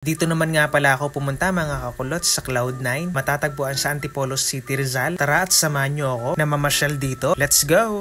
Dito naman nga pala ako pumunta mga kakulot sa Cloud9. Matatagpuan sa Antipolo City, Rizal. Tara at samahan nyo ako na mamasyal dito. Let's go!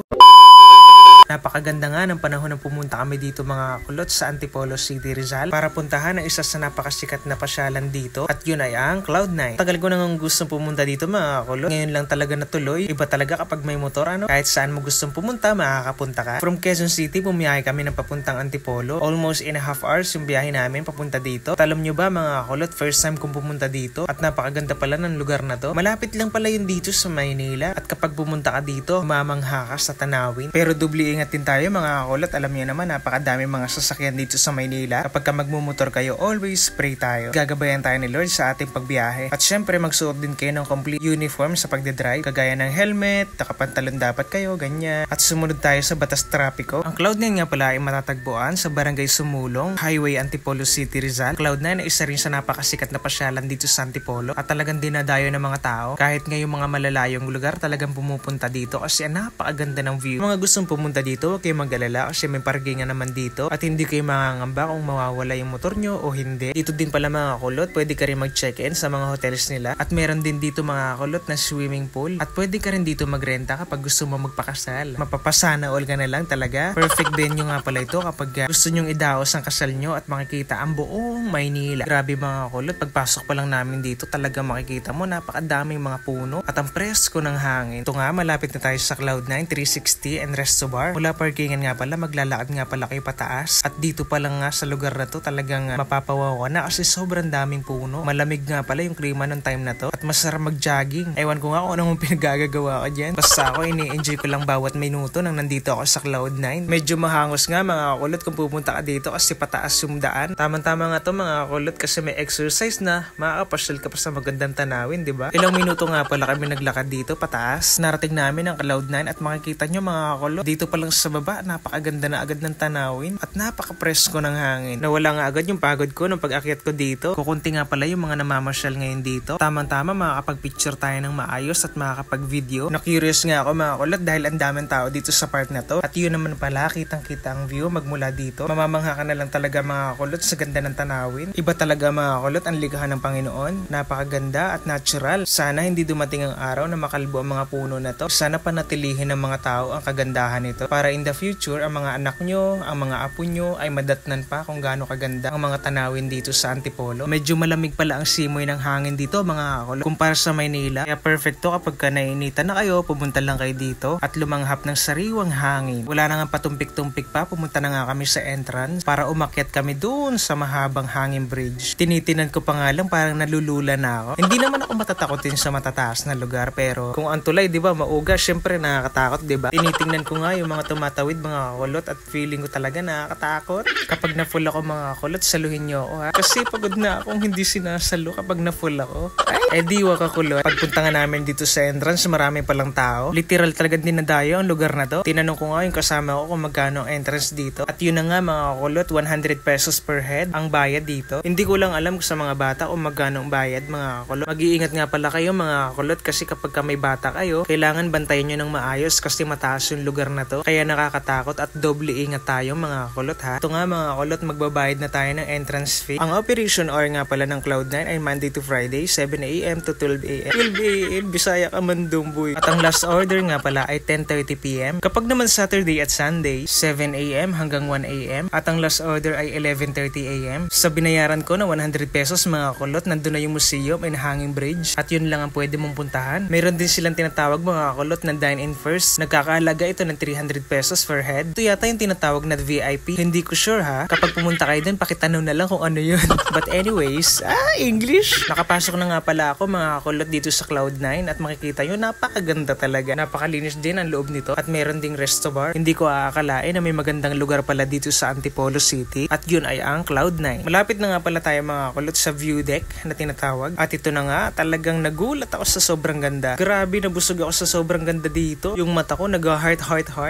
Napakaganda nga ng panahon na pumunta kami dito mga kulot sa Antipolo City, Rizal para puntahan ang isa sa napakasikat na pasyalan dito at yun ay ang Cloud9. Tagal ko nang gustong pumunta dito mga kulot. Ngayon lang talaga natuloy. Iba talaga kapag may motor kahit saan mo gustong pumunta makakapunta ka. From Quezon City bumiyahe kami ng papuntang Antipolo. Almost in a half hours yung biyahe namin papunta dito. At alam nyo ba mga kulot, first time kong pumunta dito at napakaganda pala ng lugar na to. Malapit lang pala yun dito sa Maynila at kapag pumunta ka dito mamangha ka sa tanawin. Pero dubli ingat din tayo mga kakulot. Alam niyo naman napakadami mga sasakyan dito sa Maynila. Kapag ka magmumotor kayo, always spray tayo. Gagabayan tayo ni Lord sa ating pagbiyahe. At syempre magsuot din kayo ng complete uniform sa pagdadrive. Kagaya ng helmet, nakapantalon dapat kayo, ganyan. At sumunod tayo sa batas trapiko. Ang Cloud9 nga pala ay matatagpuan sa Barangay Sumulong, Highway Antipolo City, Rizal. Cloud9 ay isa rin sa napakasikat na pasyalan dito sa Antipolo. At talagang dinadayo ng mga tao. Kahit ngayong mga malalayong lugar talagang pumupunta dito kasi napakaganda ng view. Mga gustong pumunta dito, huwag kayo mag-alala kasi may parkingan naman dito at hindi kayo mangangamba kung mawawala yung motor nyo o hindi. Dito din pala mga kulot, pwede ka rin mag-check-in sa mga hotels nila at meron din dito mga kulot na swimming pool at pwede ka rin dito magrenta kapag gusto mo magpakasal. Mapapasana all ka na lang talaga. Perfect venue nga pala ito kapag gusto nyong idaos ang kasal nyo at makikita ang buong Maynila. Grabe mga kulot, pagpasok pa lang namin dito talaga makikita mo napakadaming mga puno at ang presko ng hangin. Ito nga, malapit na tayo sa Cloud9 360 and Resto Bar. Mula parkingan nga pala, maglalakad nga pala kayo pataas at dito pa lang nga sa lugar na to talagang mapapawawa na kasi sobrang daming puno. Malamig nga pala yung klima ng time na to at masarap mag-jogging. Ewan ko nga kung anong pinagagagawa ko dyan. Basta ako ini-enjoy ko lang bawat minuto nang nandito ako sa Cloud9. Medyo mahangos nga mga kulot kung pupunta ka dito kasi pataas yung daan. Tama-tama nga to mga kulot kasi may exercise na makakapasyal ka pa sa magandang tanawin, di ba? Ilang minuto nga pala kami naglakad dito pataas. Narating namin ang Cloud9 at makikita nyo mga kulot dito pa lang sa baba napakaganda na agad ng tanawin at napaka-presko ng hangin. Nawala nga agad yung pagod ko nung pag-akyat ko dito. Kukunti nga pala yung mga namamasyal ngayon dito. Tamang-tama makakapag-picture tayo ng maayos at makakapag-video. Na-curious nga ako mga kulot dahil ang daming tao dito sa part na to. At yun naman pala, kitang-kita ang view magmula dito. Mamamangha ka na lang talaga mga kulot sa ganda ng tanawin. Iba talaga mga kulot ang ligahan ng Panginoon. Napakaganda at natural. Sana hindi dumating ang araw na makalbo ang mga puno na to. Sana panatilihin ng mga tao ang kagandahan nito para in the future ang mga anak nyo, ang mga apo nyo ay madatnan pa kung gaano kaganda ang mga tanawin dito sa Antipolo. Medyo malamig pala ang simoy ng hangin dito mga kakulot kumpara sa Maynila. Kaya perfecto kapag ka nainitan na kayo, pumunta lang kayo dito at lumanghap ng sariwang hangin. Wala na nga patumpik-tumpik pa, pumunta na nga kami sa entrance para umakyat kami doon sa mahabang hangin bridge. Tinitinan ko pa nga lang parang nalulula na ako. Hindi naman ako matatakotin sa matataas na lugar pero kung ang tulay, di ba, mauga, syempre nakakatakot, di ba? Tinitingnan ko nga yung mga tumatawid mga kulot at feeling ko talaga nakakatakot. Kapag na-full ako mga kulot, saluhin nyo ako ha. Kasi pagod na akong hindi sinasalo kapag na-full ako. Ay, diwa ka kulot. Pagpunta nga namin dito sa entrance, marami palang tao. Literal talaga dinadayo ang lugar na to. Tinanong ko nga yung kasama ko kung magkano ang entrance dito. At yun na nga mga kulot, 100 pesos per head ang bayad dito. Hindi ko lang alam sa mga bata kung magkano ang bayad mga kulot. Mag-iingat nga pala kayo mga kulot kasi kapag ka may bata kayo, kailangan bantayan nyo ng maayos kasi mataas yung lugar na to. Kaya nakakatakot at doble ingat tayo mga kulot ha. Ito nga mga kulot, magbabayad na tayo ng entrance fee. Ang operation hour nga pala ng Cloud9 ay Monday to Friday, 7 AM to 12 AM. 12 AM, Bisaya ka man dumboy. At ang last order nga pala ay 10:30 PM. Kapag naman Saturday at Sunday, 7 AM hanggang 1 AM. At ang last order ay 11:30 AM. Sa binayaran ko na 100 pesos mga kulot, nandun na yung museum and hanging bridge. At yun lang ang pwede mong puntahan. Mayroon din silang tinatawag mga kulot na dine-in first. Nagkakahalaga ito ng 300 pesos per head. Ito yata yung tinatawag na VIP. Hindi ko sure ha. Kapag pumunta kayo dun, pakitanong na lang kung ano yun. But anyways, English. Nakapasok na nga pala ako mga kulot dito sa Cloud9 at makikita nyo, napakaganda talaga. Napakalinis din ang loob nito at meron ding resto bar. Hindi ko aakalain na may magandang lugar pala dito sa Antipolo City at yun ay ang Cloud9. Malapit na nga pala tayo mga kulot sa view deck na tinatawag at ito na nga, talagang nagulat ako sa sobrang ganda. Grabe, nabusog ako sa sobrang ganda dito. Yung mata ko nag-heart.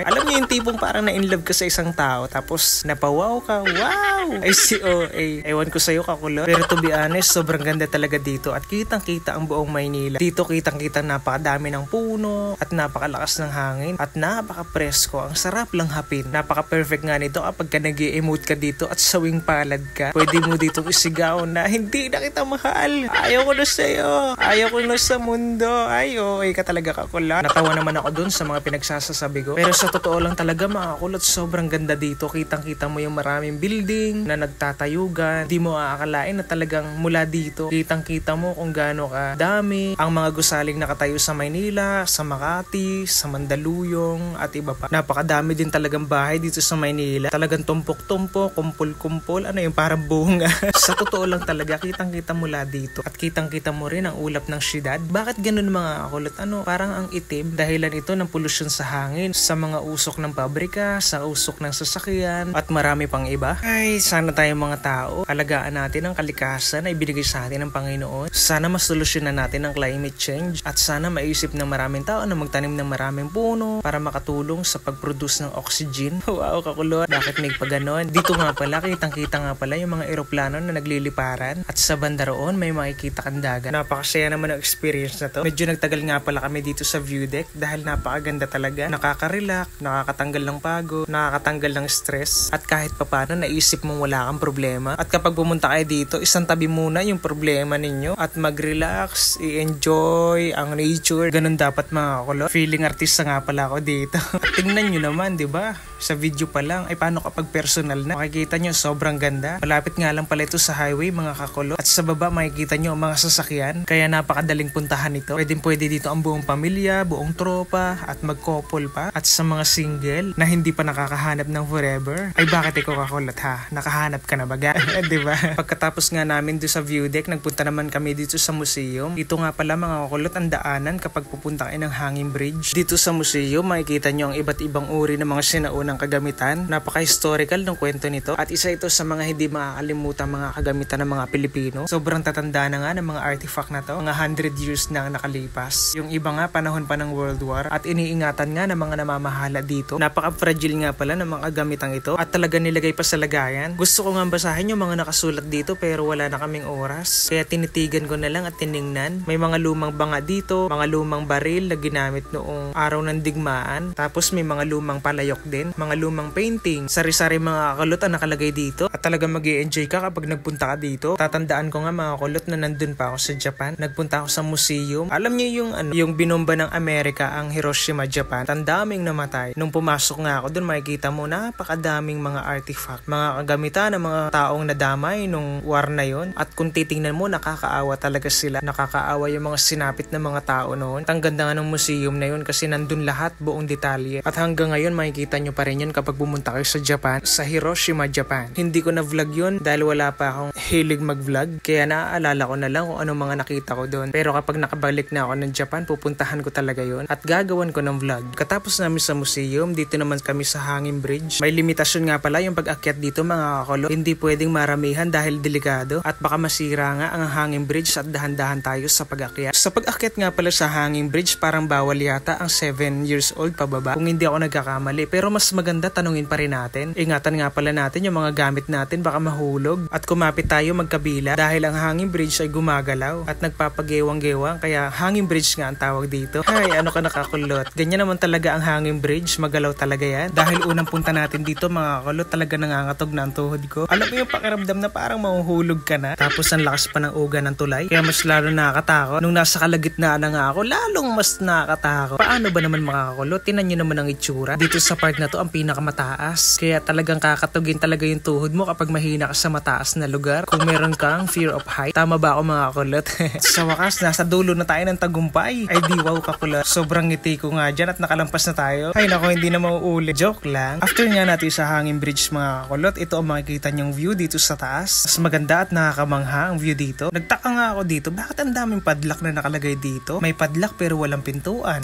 Alam mo niyo yung tipong parang na-inlove ka sa isang tao tapos napawaw ka, wow! Ay COA. Ewan ko sa'yo kakulot. Pero to be honest, sobrang ganda talaga dito at kitang-kita ang buong Maynila. Dito kitang-kita napakadami ng puno at napakalakas ng hangin at napaka-presko. Ang sarap lang hapin. Napaka-perfect nga nito kapag ka nag-i-emote ka dito at sawing palad ka. Pwede mo ditong isigaw na hindi na kita mahal. Ayaw ko na sa'yo. Ayaw ko na sa mundo. Ayaw, ka talaga kakulot. Natawa naman ako dun sa mga pinagsasasabi ko. Pero sa totoo lang talaga mga kulot, sobrang ganda dito. Kitang-kita mo yung maraming building na nagtatayugan. Di mo aakalain na talagang mula dito. Kitang-kita mo kung gaano ka dami ang mga gusaling nakatayo sa Maynila, sa Makati, sa Mandaluyong at iba pa. Napakadami din talagang bahay dito sa Maynila. Talagang tumpok-tumpok, kumpul-kumpul. Ano yung parang bunga. Sa totoo lang talaga, kitang-kita mula dito. At kitang-kita mo rin ang ulap ng syudad. Bakit ganun mga kulot? Parang ang itim. Dahilan ito ng pollution sa hangin, sa mga usok ng pabrika, sa usok ng sasakyan, at marami pang iba. Ay, sana tayong mga tao, alagaan natin ang kalikasan na ibinigay sa atin ng Panginoon. Sana masolusyonan natin ang climate change at sana maisip ng maraming tao na magtanim ng maraming puno para makatulong sa pag-produce ng oxygen. Wow, kakulot. Bakit may paganon? Dito nga pala, kitang-kita nga pala yung mga eroplano na nagliliparan at sa banda roon may makikita kang dagat. Napakasaya naman ang experience na to. Medyo nagtagal nga pala kami dito sa view deck dahil napakaganda talaga. Nakaka-relax, nakakatanggal ng pagod, nakakatanggal ng stress at kahit papano naisip mong wala kang problema. At kapag pumunta kayo dito, isang tabi muna yung problema ninyo at mag-relax, i-enjoy ang nature. Ganun dapat mga kulot. Feeling artista nga pala ako dito. At tingnan nyo naman, di ba? Sa video pa lang, ay paano kapag personal na? Makikita nyo, sobrang ganda. Malapit nga lang pala ito sa highway mga kakulot. At sa baba makikita nyo ang mga sasakyan. Kaya napakadaling puntahan ito. Pwede dito ang buong pamilya, buong tropa, at mag-couple pa. At sa mga single na hindi pa nakakahanap ng forever, ay bakit ikaw kakulot ha? Nakahanap ka na baga? Diba? Pagkatapos nga namin doon sa view deck, nagpunta naman kami dito sa museum. Dito nga pala mga kakulot ang daanan kapag pupunta kayo ng Hanging Bridge. Dito sa museum, makikita nyo ang iba't ibang uri ng mga sinaunang kagamitan. Napaka-historical ng kwento nito. At isa ito sa mga hindi makakalimutan mga kagamitan ng mga Pilipino. Sobrang tatanda na nga ng mga artifact na to. Mga 100 years na nakalipas. Yung iba nga panahon pa ng World War at iniingatan nga ng mga namamahala dito. Napaka-fragile nga pala ng mga gamitang ito at talaga nilagay pa sa lagayan. Gusto ko nga basahin yung mga nakasulat dito pero wala na kaming oras. Kaya tinitigan ko na lang at tiningnan. May mga lumang banga dito, mga lumang baril na ginamit noong araw ng digmaan. Tapos may mga lumang palayok din, mga lumang painting. Sari-sari mga kakulot ang nakalagay dito at talaga mag-i-enjoy ka kapag nagpunta ka dito. Tatandaan ko nga mga kakulot na nandun pa ako sa Japan. Nagpunta ako sa museum. Alam niyo yung binomba ng Amerika ang Hiroshima, Japan. Tandaming namatay. Nung pumasok nga ako doon, makikita mo napakadaming mga artifact, mga kagamitan ng mga taong nadamay nung war na yon. At kung titingnan mo, nakakaawa talaga sila. Nakakaawa yung mga sinapit na mga tao noon. Ang ganda nga ng museum na yun kasi nandun lahat, buong detalye. At hanggang ngayon, makikita nyo pa rin yun kapag pumunta kayo sa Japan, sa Hiroshima, Japan. Hindi ko na vlog yun dahil wala pa akong hilig mag-vlog. Kaya naaalala ko na lang kung anong mga nakita ko doon. Pero kapag nakabalik na ako ng Japan, pupuntahan ko talaga yun at gagawan ko ng vlog. Katapos namin sa museum, dito naman kami sa Hanging Bridge. May limitasyon nga pala yung pag-akyat dito mga kakulot. Hindi pwedeng maramihan dahil delikado at baka masira nga ang Hanging Bridge at dahan-dahan tayo sa pag-akyat. Sa pag-akyat nga pala sa Hanging Bridge, parang bawal yata ang 7 years old pababa kung hindi ako nagkakamali. Pero mas maganda tanungin pa rin natin. Ingatan nga pala natin yung mga gamit natin baka mahulog at kumapit tayo magkabila dahil ang Hanging Bridge ay gumagalaw at nagpapagewang-gewang kaya Hanging Bridge nga ang tawag dito. Hay, ano ka nakakulot. Ganyan naman talaga ang Hanging Bridge, magalaw talaga yan. Dahil unang punta natin dito mga kakulot, talaga nangangatog na ang tuhod ko. Alam mo yung pakiramdam na parang mahuhulog ka na. Tapos ang lakas pa ng uga ng tulay. Kaya mas lalo nakakatakot. Nung nasa kalagitnaan na nga ako, lalong mas nakakatakot. Paano ba naman mga kakulot? Tinan nyo naman ang itsura. Dito sa part na to ang pinakamataas. Kaya talagang kakatugin talaga yung tuhod mo kapag mahina ka sa mataas na lugar. Kung meron kang fear of height. Tama ba ako mga kakulot? Sa wakas, nasa dulo na tayo ng tagumpay. Ay di wow kakulot. Sobrang ngiti ko nga dyan at nakalampas na tayo. Ay nako, hindi na mauulit. Joke lang. After nga natin sa Hanging Bridge mga kakulot, ito ang makikita nyong view dito sa taas. Mas maganda at nakakamangha ang view dito. Nagtaka nga ako dito, bakit ang daming padlock na nakalagay dito? May padlock pero walang pintuan.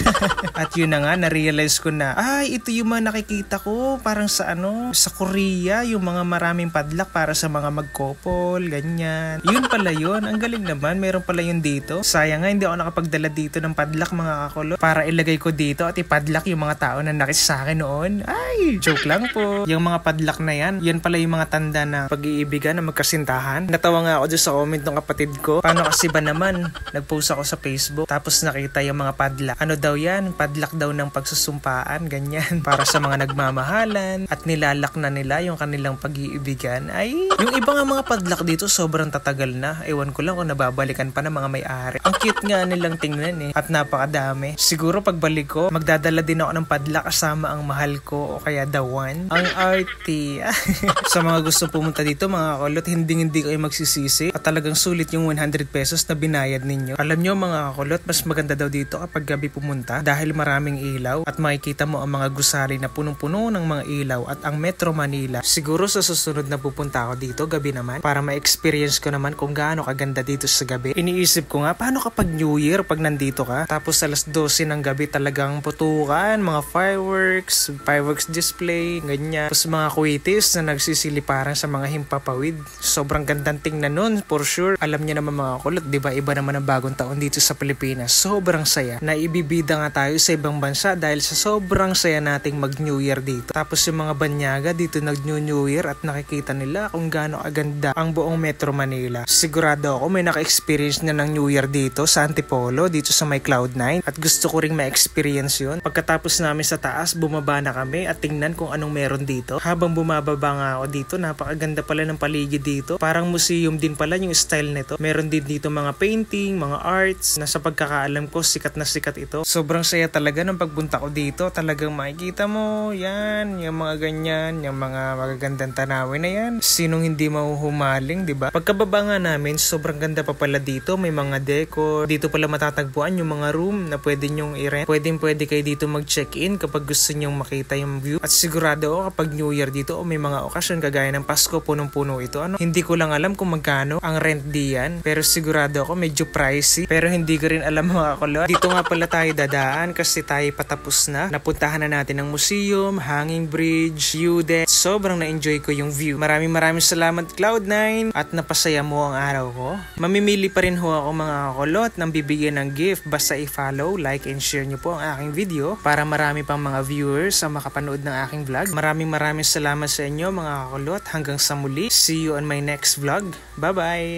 At yun na nga, na-realize ko na, ay ito yung mga nakikita nakita ko parang sa sa Korea, yung mga maraming padlock para sa mga magkopol, ganyan. Yun pala yun. Ang galing naman. Meron pala yun dito. Sayang nga, hindi ako nakapagdala dito ng padlock, mga kakulot, para ilagay ko dito at ipadlock yung mga tao na nakis sa akin noon. Ay, joke lang po. Yung mga padlock na yan pala yung mga tanda na pag-iibigan na magkasintahan. Natawa nga ako dyan sa comment ng kapatid ko. Paano kasi ba naman? Nag-post ako sa Facebook, tapos nakita yung mga padlock. Ano daw yan? Padlock daw ng pagsusumpaan, ganyan. Para sa mga nagmamahalan at nilalak na nila yung kanilang pag-iibigan. Ay, yung iba nga mga padlock dito sobrang tatagal na. Ewan ko lang kung nababalikan pa ng mga may-ari. Ang cute nga nilang tingnan at napakadami. Siguro pagbalik ko, magdadala din ako ng padlock kasama ang mahal ko o kaya the one. Ang arty. Sa mga gusto pumunta dito, mga kakulot, hindi kayo magsisisi at talagang sulit yung 100 pesos na binayad ninyo. Alam nyo mga kakulot, mas maganda daw dito kapag gabi pumunta dahil maraming ilaw at makikita mo ang mga gusali na punong-puno ng mga ilaw at ang Metro Manila. Siguro sa susunod na pupunta ako dito gabi naman para ma-experience ko naman kung gaano kaganda dito sa gabi. Iniisip ko nga, paano kapag New Year pag nandito ka? Tapos alas 12 ng gabi talagang putukan, mga fireworks display, ganyan. Tapos mga kuitis na nagsisiliparan sa mga himpapawid. Sobrang gandang tingnan nun, for sure. Alam niyo naman mga kulot, di ba iba naman ang bagong taon dito sa Pilipinas. Sobrang saya. Naibibida nga tayo sa ibang bansa dahil sa sobrang saya nating mag-New Year dito. Tapos yung mga banyaga dito nag-New Year at nakikita nila kung gaano aganda ang buong Metro Manila. Sigurado ako may naka-experience na ng New Year dito sa Antipolo, dito sa may Cloud9 at gusto ko ring ma-experience yun. Pagkatapos namin sa taas, bumaba na kami at tingnan kung anong meron dito. Habang bumababa nga ako dito, napakaganda pala ng paligid dito. Parang museum din pala yung style nito. Meron din dito mga painting, mga arts na sa pagkakaalam ko sikat na sikat ito. Sobrang saya talaga ng pagpunta ko dito. Talagang makikita mo yan, yung mga ganyan, yung mga magagandang tanawin na yan. Sinong hindi mahuhumaling, di ba? Pagkababa nga namin, sobrang ganda pa pala dito. May mga decor. Dito pala matatagpuan yung mga room na pwede nyong i-rent. Pwede kayo dito mag-check-in kapag gusto nyong makita yung view. At sigurado ako kapag New Year dito o may mga okasyon kagaya ng Pasko, punong-puno ito. Hindi ko lang alam kung magkano ang rent diyan. Pero sigurado ako medyo pricey. Pero hindi ko rin alam mga kulot. Dito nga pala tayo dadaan kasi tayo patapos na. Napuntahan na natin ang museum, hanging bridge, UDET. Sobrang na-enjoy ko yung view. Maraming salamat Cloud9 at napasaya mo ang araw ko. Mamimili pa rin ho ako mga kulot ng bibigyan ng gift. Basta i-follow, like and share nyo po ang aking video para marami pang mga viewers ang makapanood ng aking vlog. Maraming salamat sa inyo mga kulot. Hanggang sa muli. See you on my next vlog. Bye-bye!